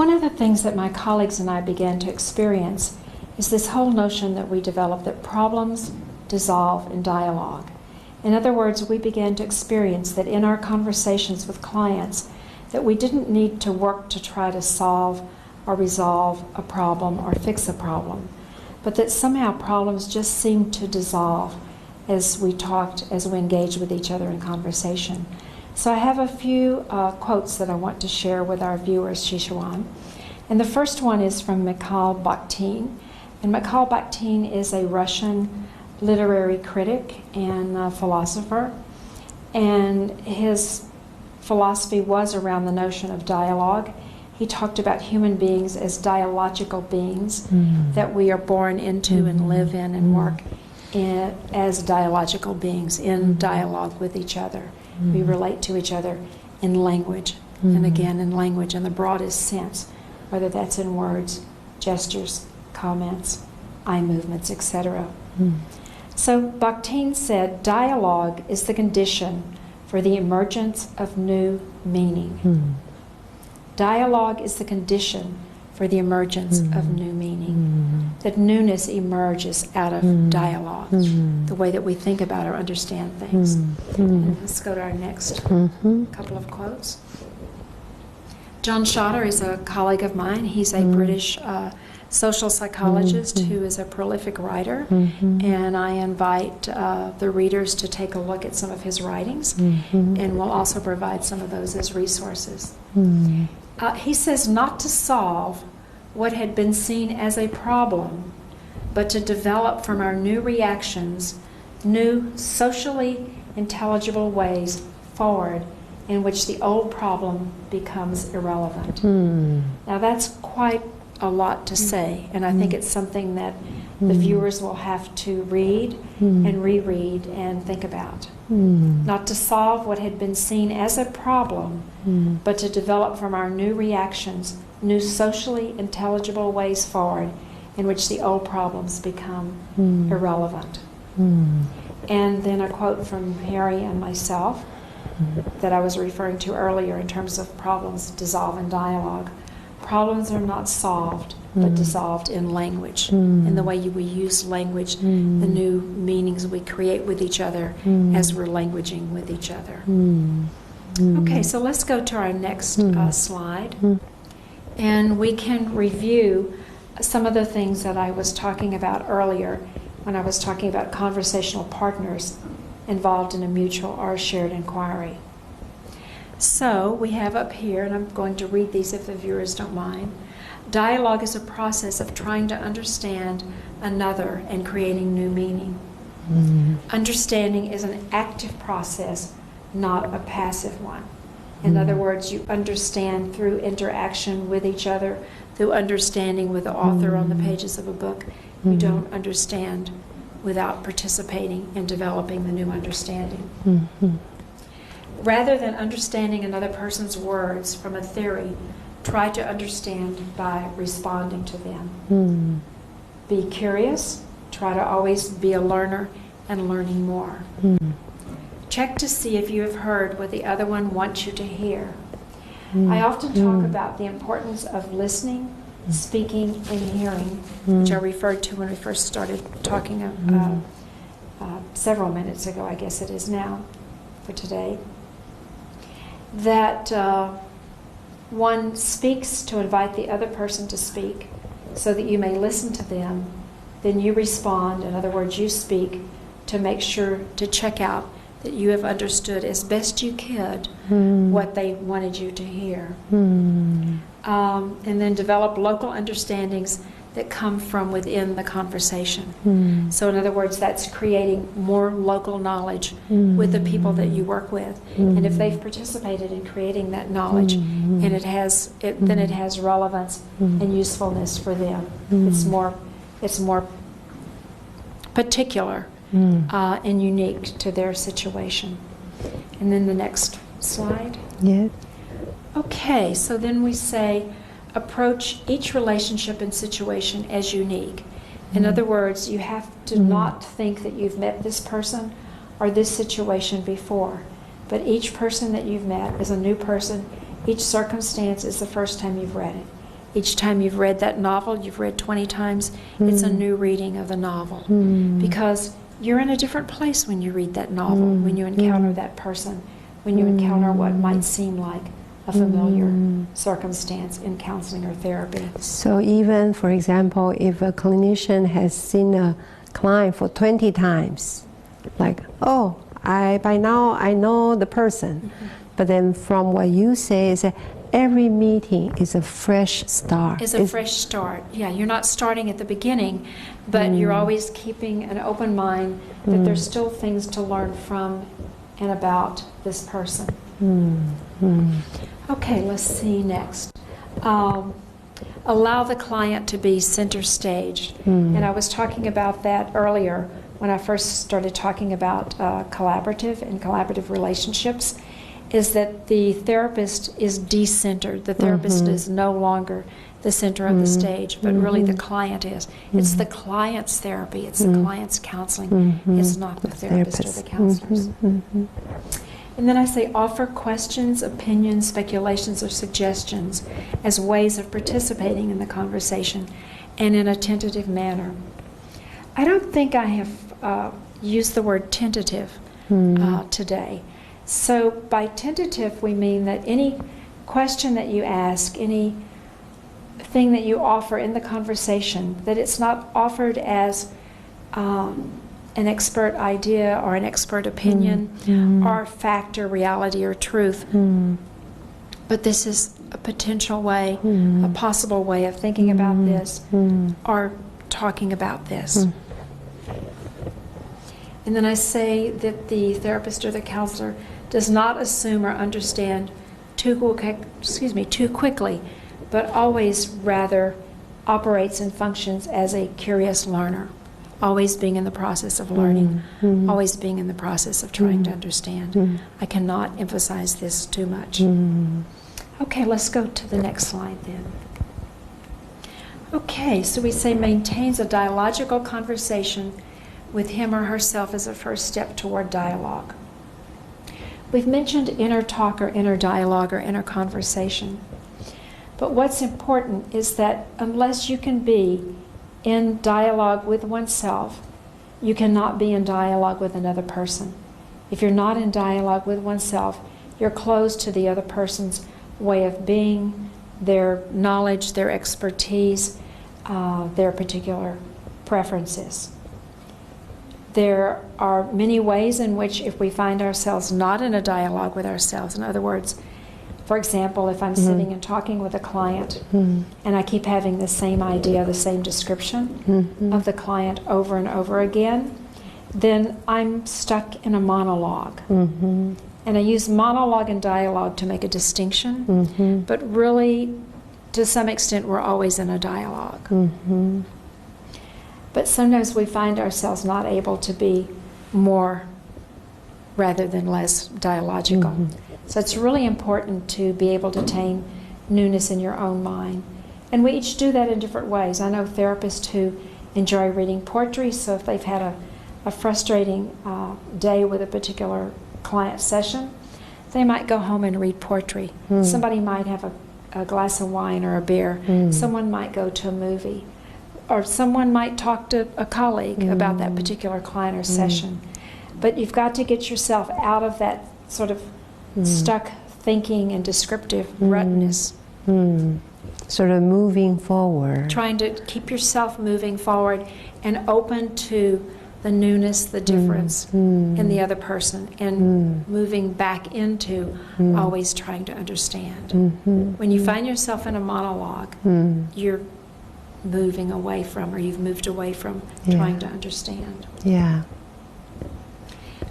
One of the things that my colleagues and I began to experience is this whole notion that we developed that problems dissolve in dialogue. In other words, we began to experience that in our conversations with clients, that we didn't need to work to try to solve or resolve a problem or fix a problem, but that somehow problems just seemed to dissolve as we talked, as we engaged with each other in conversation. So I have a few quotes that I want to share with our viewers, Shishuan. And the first one is from Mikhail Bakhtin. And Mikhail Bakhtin is a Russian literary critic and philosopher. And his philosophy was around the notion of dialogue. He talked about human beings as dialogical beings, that we are born into and live in and work in, as dialogical beings in dialogue with each other. We relate to each other in language, and again in language in the broadest sense, whether that's in words, gestures, comments, eye movements, etc. So Bakhtin said, dialogue is the condition for the emergence of new meaning. Dialogue is the condition for the emergence of new meaning. That newness emerges out of dialogue, the way that we think about or understand things. And let's go to our next couple of quotes. John Schotter is a colleague of mine. He's a British social psychologist who is a prolific writer, and I invite the readers to take a look at some of his writings, and we'll also provide some of those as resources. He says not to solve what had been seen as a problem, but to develop from our new reactions new socially intelligible ways forward in which the old problem becomes irrelevant. Now that's quite a lot to say, and I think it's something that the viewers will have to read and reread and think about. Not to solve what had been seen as a problem, but to develop from our new reactions new socially intelligible ways forward in which the old problems become irrelevant. And then a quote from Harry and myself that I was referring to earlier in terms of problems dissolve in dialogue. Problems are not solved, but dissolved in language, in the way we use language, the new meanings we create with each other as we're languaging with each other. Okay, so let's go to our next slide, and we can review some of the things that I was talking about earlier when I was talking about conversational partners involved in a mutual or shared inquiry. So we have up here, and I'm going to read these if the viewers don't mind. Dialogue is a process of trying to understand another and creating new meaning. Understanding is an active process, not a passive one. In other words, you understand through interaction with each other, through understanding with the author on the pages of a book. You don't understand without participating in developing the new understanding. Rather than understanding another person's words from a theory, try to understand by responding to them. Be curious, try to always be a learner and learning more. Check to see if you have heard what the other one wants you to hear. I often talk about the importance of listening, speaking, and hearing, which I referred to when we first started talking several minutes ago, I guess it is now, for today. That one speaks to invite the other person to speak so that you may listen to them, then you respond. In other words, you speak to make sure to check out that you have understood as best you could what they wanted you to hear. And then develop local understandings that come from within the conversation. So in other words, that's creating more local knowledge with the people that you work with. And if they've participated in creating that knowledge, and then it has relevance and usefulness for them. It's more particular and unique to their situation. And then the next slide. Yes. Okay, so then we say, approach each relationship and situation as unique. In other words, you have to not think that you've met this person or this situation before, but each person that you've met is a new person. Each circumstance is the first time you've read it. Each time you've read that novel, you've read 20 times, it's a new reading of the novel. Because you're in a different place when you read that novel, when you encounter that person, when you encounter what might seem like a familiar circumstance in counseling or therapy. So even, for example, if a clinician has seen a client for 20 times, like, oh, by now I know the person. But then from what you say is that every meeting is a fresh start. It's a fresh start. Yeah, you're not starting at the beginning, but you're always keeping an open mind that there's still things to learn from and about this person. Okay, let's see next. Allow the client to be center stage. And I was talking about that earlier when I first started talking about collaborative and collaborative relationships, is that the therapist is decentered. The therapist is no longer the center of the stage, but really the client is. It's the client's therapy, it's the client's counseling, it's not the therapist or the counselors. And then I say offer questions, opinions, speculations, or suggestions as ways of participating in the conversation and in a tentative manner. I don't think I have used the word tentative today. So by tentative, we mean that any question that you ask, any thing that you offer in the conversation, that it's not offered as an expert idea or an expert opinion or fact or reality or truth. But this is a potential way, a possible way of thinking about this or talking about this. And then I say that the therapist or the counselor does not assume or understand too quickly, but always rather operates and functions as a curious learner, always being in the process of learning, always being in the process of trying to understand. I cannot emphasize this too much. Okay, let's go to the next slide then. Okay, so we say maintains a dialogical conversation with him or herself as a first step toward dialogue. We've mentioned inner talk or inner dialogue or inner conversation. But what's important is that unless you can be in dialogue with oneself, you cannot be in dialogue with another person. If you're not in dialogue with oneself, you're closed to the other person's way of being, their knowledge, their expertise, their particular preferences. There are many ways in which if we find ourselves not in a dialogue with ourselves, in other words, for example, if I'm sitting and talking with a client and I keep having the same idea, the same description of the client over and over again, then I'm stuck in a monologue. And I use monologue and dialogue to make a distinction, but really, to some extent, we're always in a dialogue. But sometimes we find ourselves not able to be more rather than less dialogical. So it's really important to be able to attain newness in your own mind. And we each do that in different ways. I know therapists who enjoy reading poetry, so if they've had a frustrating day with a particular client session, they might go home and read poetry. Somebody might have a glass of wine or a beer. Someone might go to a movie. Or someone might talk to a colleague about that particular client or session. But you've got to get yourself out of that sort of stuck thinking and descriptive rutness. Sort of moving forward. Trying to keep yourself moving forward and open to the newness, the difference in the other person, and moving back into always trying to understand. When you find yourself in a monologue, you're moving away from, or you've moved away from trying to understand.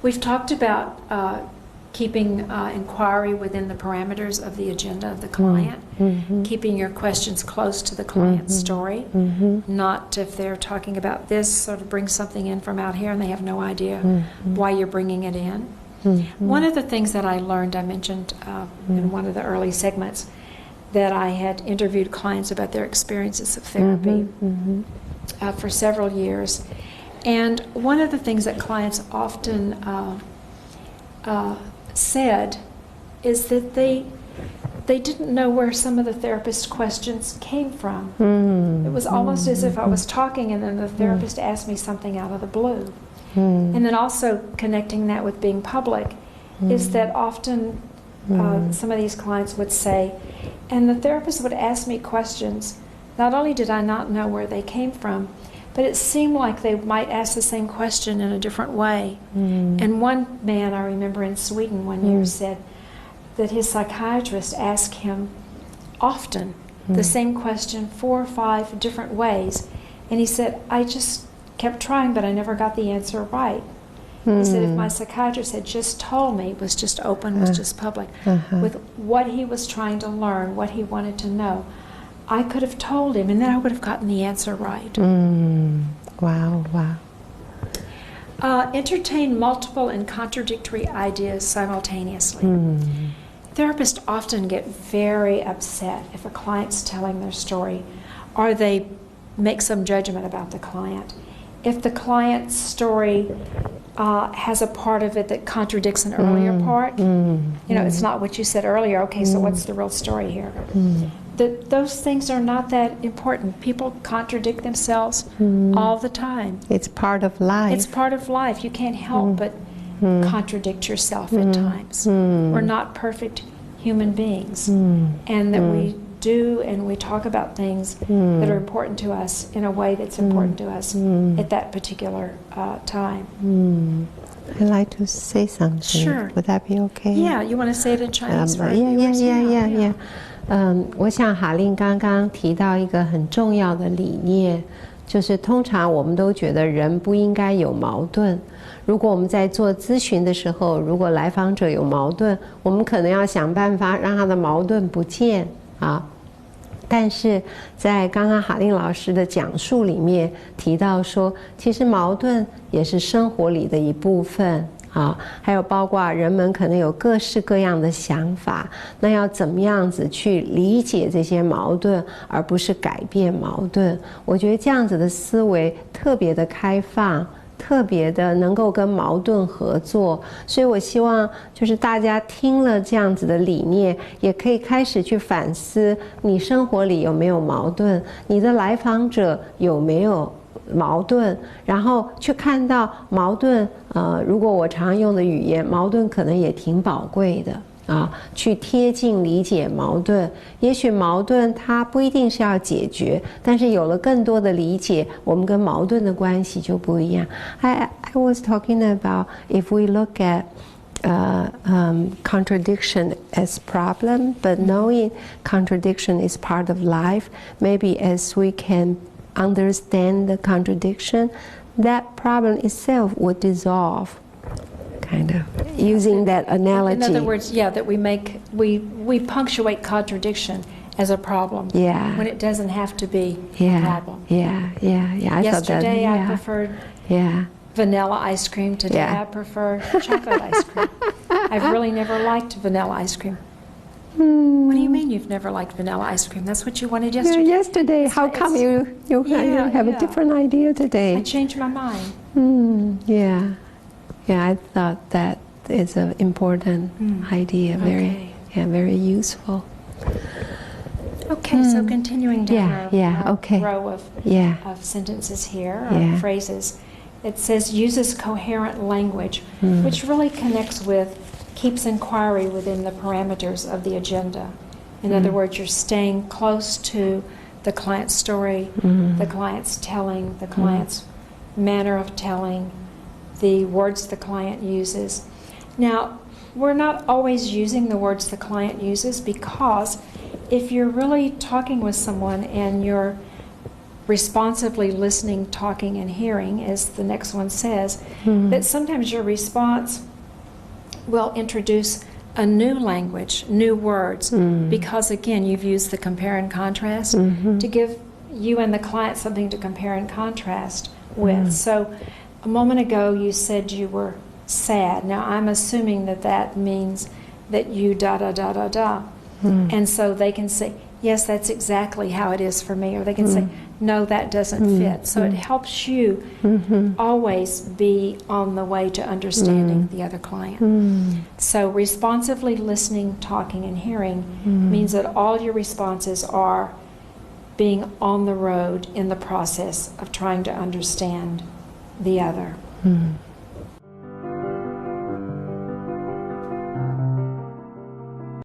We've talked about keeping inquiry within the parameters of the agenda of the client, keeping your questions close to the client's story, not if they're talking about this, sort of bring something in from out here and they have no idea why you're bringing it in. One of the things that I learned, I mentioned in one of the early segments, that I had interviewed clients about their experiences of therapy for several years. And one of the things that clients often said is that they didn't know where some of the therapist's questions came from. It was almost as if I was talking and then the therapist asked me something out of the blue. And then also connecting that with being public is that often some of these clients would say, and the therapist would ask me questions, not only did I not know where they came from, but it seemed like they might ask the same question in a different way. And one man I remember in Sweden one year said that his psychiatrist asked him often the same question 4 or 5 different ways. And he said, I just kept trying, but I never got the answer right. He said if my psychiatrist had just told me, was just open, was just public, with what he was trying to learn, what he wanted to know, I could have told him, and then I would have gotten the answer right. Wow, wow. Entertain multiple and contradictory ideas simultaneously. Therapists often get very upset if a client's telling their story, or they make some judgment about the client. If the client's story has a part of it that contradicts an earlier part, you know, it's not what you said earlier, okay, so what's the real story here? Those things are not that important. People contradict themselves all the time. It's part of life. It's part of life. You can't help but contradict yourself at times. We're not perfect human beings. And that we do and we talk about things that are important to us in a way that's important to us at that particular time. I'd like to say something. Sure. Would that be okay? Yeah, you want to say it in Chinese for our viewers? Yeah. 我想哈令刚刚提到一个很重要的理念，就是通常我们都觉得人不应该有矛盾。如果我们在做咨询的时候，如果来访者有矛盾，我们可能要想办法让他的矛盾不见啊。但是在刚刚哈令老师的讲述里面提到说，其实矛盾也是生活里的一部分啊，还有包括人们可能有各式各样的想法，那要怎么样子去理解这些矛盾，而不是改变矛盾？我觉得这样子的思维特别的开放，特别的能够跟矛盾合作，所以我希望就是大家听了这样子的理念，也可以开始去反思你生活里有没有矛盾，你的来访者有没有矛盾，然后去看到矛盾。如果我常用的语言，矛盾可能也挺宝贵的。去贴近理解矛盾，也许矛盾它不一定是要解决，但是有了更多的理解，我们跟矛盾的关系就不一样。I was talking about if we look at contradiction as problem, but knowing contradiction is part of life, maybe as we can understand the contradiction, that problem itself would dissolve. Kind of using that analogy. In other words, yeah, that we punctuate contradiction as a problem. Yeah. When it doesn't have to be a problem. Yeah. Yesterday I preferred vanilla ice cream. Today I prefer chocolate ice cream. I've really never liked vanilla ice cream. What do you mean you've never liked vanilla ice cream? That's what you wanted yesterday. Yesterday. How come you have a different idea today? I changed my mind. Yeah, I thought that is an important idea. Very useful. Okay, so continuing down our row of sentences here, or phrases, it says uses coherent language, which really connects with, keeps inquiry within the parameters of the agenda. In other words, you're staying close to the client's story, the client's telling, the client's manner of telling, the words the client uses. Now, we're not always using the words the client uses, because if you're really talking with someone and you're responsively listening, talking, and hearing, as the next one says, that sometimes your response will introduce a new language, new words, because again, you've used the compare and contrast to give you and the client something to compare and contrast with. So a moment ago you said you were sad. Now I'm assuming that that means that you da da da da da. And so they can say, yes, that's exactly how it is for me, or they can say, no, that doesn't fit. So it helps you always be on the way to understanding the other client. So responsively listening, talking, and hearing means that all your responses are being on the road in the process of trying to understand the other.